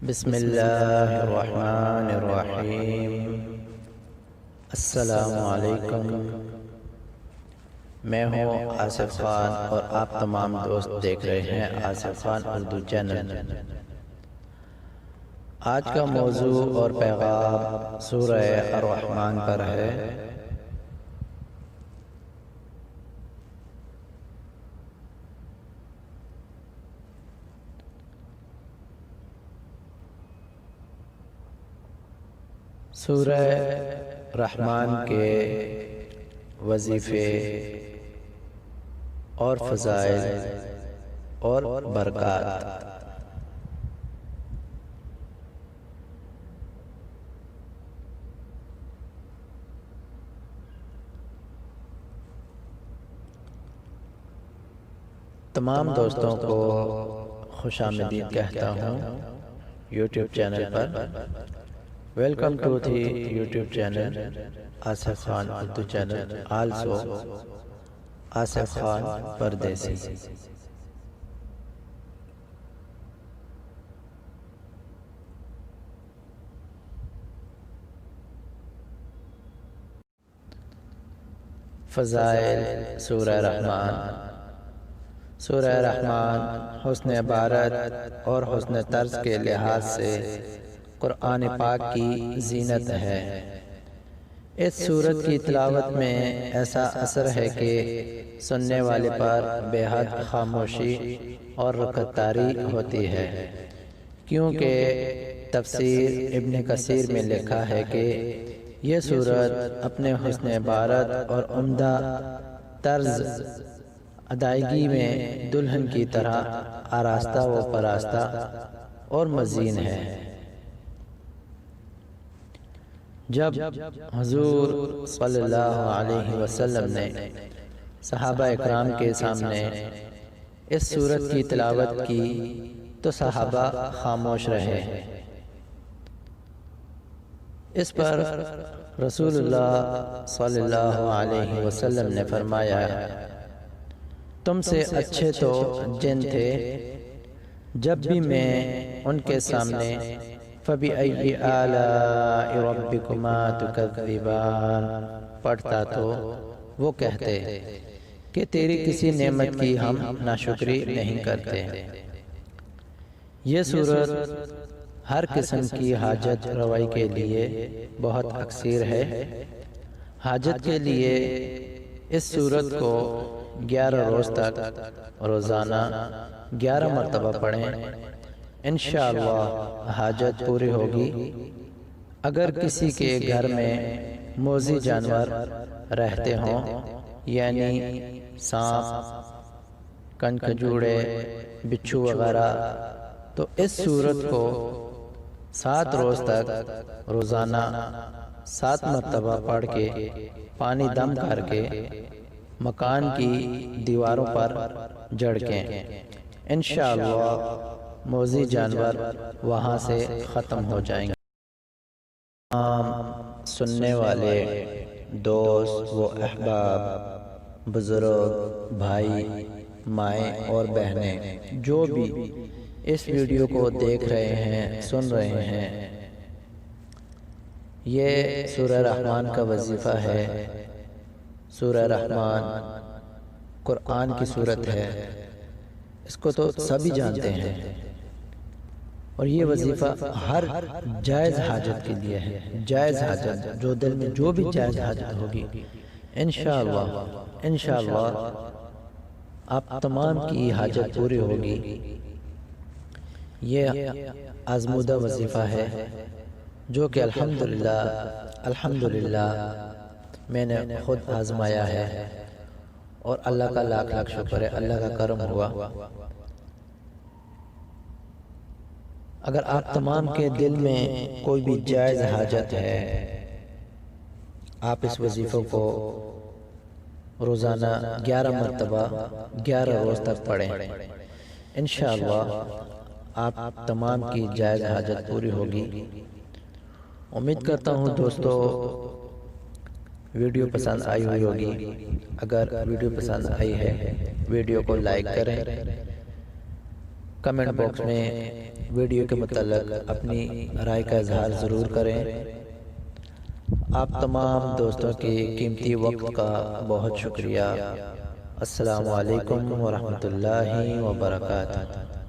بسم اللہ الرحمن الرحیم۔ السلام علیکم۔ میں ہوں آصف خان اور آپ تمام دوست دیکھ رہے ہیں آصف خان اردو چینل۔ آج کا موضوع اور پیغام سورہ الرحمن پر ہے۔ سورہ رحمان کے وظیفے اور فضائل اور برکات۔ تمام دوستوں کو خوش آمدید کہتا ہوں یوٹیوب چینل پر۔ Welcome to the YouTube channel Asif Khan Urdu channel, also Asif Khan Pardesi. فضائل سورہ رحمان۔ سورہ رحمان حسن عبارت اور حسن طرز کے لحاظ سے قرآن پاک کی زینت ہے۔ اس سورت کی تلاوت میں ایسا اثر ہے کہ سننے والے پر بے حد خاموشی اور رکعتاری ہوتی ہے، کیونکہ تفسیر ابن کثیر میں لکھا ہے کہ یہ سورت اپنے حسن عبارت اور عمدہ طرز ادائیگی میں دلہن کی طرح آراستہ و پراستہ اور مزین ہے۔ جب حضور صلی اللہ علیہ وسلم نے صحابہ اکرام کے سامنے اس سورت کی تلاوت کی تو صحابہ خاموش رہے۔ اس پر رسول اللہ صلی اللہ علیہ وسلم نے فرمایا، تم سے اچھے تو جن تھے، جب بھی میں ان کے سامنے فَبِأَيِّ آلَاءِ رَبِّكُمَا تُكَذِّبَانِ پڑھتا تو وہ کہتے کہ تیری کسی نعمت کی ہم ناشکری نہیں کرتے۔ یہ سورت ہر قسم کی حاجت روائی کے لیے بہت اکثیر ہے۔ حاجت کے لیے اس سورت کو 11 روز تک روزانہ 11 مرتبہ پڑھیں، انشاءاللہ حاجت پوری ہوگی۔ اگر کسی کے گھر میں موذی جانور رہتے ہوں، یعنی سانپ، کنکھجوڑے، بچھو وغیرہ، تو اس سورت کو 7 روز تک روزانہ 7 مرتبہ پڑھ کے پانی دم کر کے مکان کی دیواروں پر جھڑکیں، انشاءاللہ موذی جانور وہاں سے ختم ہو جائیں گے۔ تمام سننے والے دوست و احباب، بزرگ، بھائی، مائیں اور بہنیں جو بھی اس ویڈیو کو دیکھ رہے ہیں، سن رہے ہیں، یہ سورہ رحمان کا وظیفہ ہے۔ سورہ رحمان قرآن کی سورت ہے، اس کو تو سبھی جانتے ہیں، اور یہ وظیفہ ہر جائز حاجت کے لیے ہے۔ جائز حاجت، جو دل میں جو بھی جائز حاجت ہوگی، انشاءاللہ آپ تمام کی حاجت پوری ہوگی۔ یہ آزمودہ وظیفہ ہے جو کہ الحمدللہ میں نے خود آزمایا ہے، اور اللہ کا لاکھ لاکھ شکر ہے، اللہ کا کرم ہوا۔ اگر آپ تمام کے دل میں کوئی بھی جائز حاجت ہے، آپ اس وظیفے کو روزانہ 11 مرتبہ 11 روز تک پڑھیں، انشاءاللہ آپ تمام کی جائز حاجت پوری ہوگی۔ امید کرتا ہوں دوستو ویڈیو پسند آئی ہوئی ہوگی۔ اگر ویڈیو پسند آئی ہے، ویڈیو کو لائک کریں، کمنٹ باکس میں ویڈیو کے متعلق اپنی رائے کا اظہار ضرور کریں۔ آپ تمام دوستوں کے قیمتی وقت کا بہت شکریہ۔ السلام علیکم ورحمۃ اللہ وبرکاتہ۔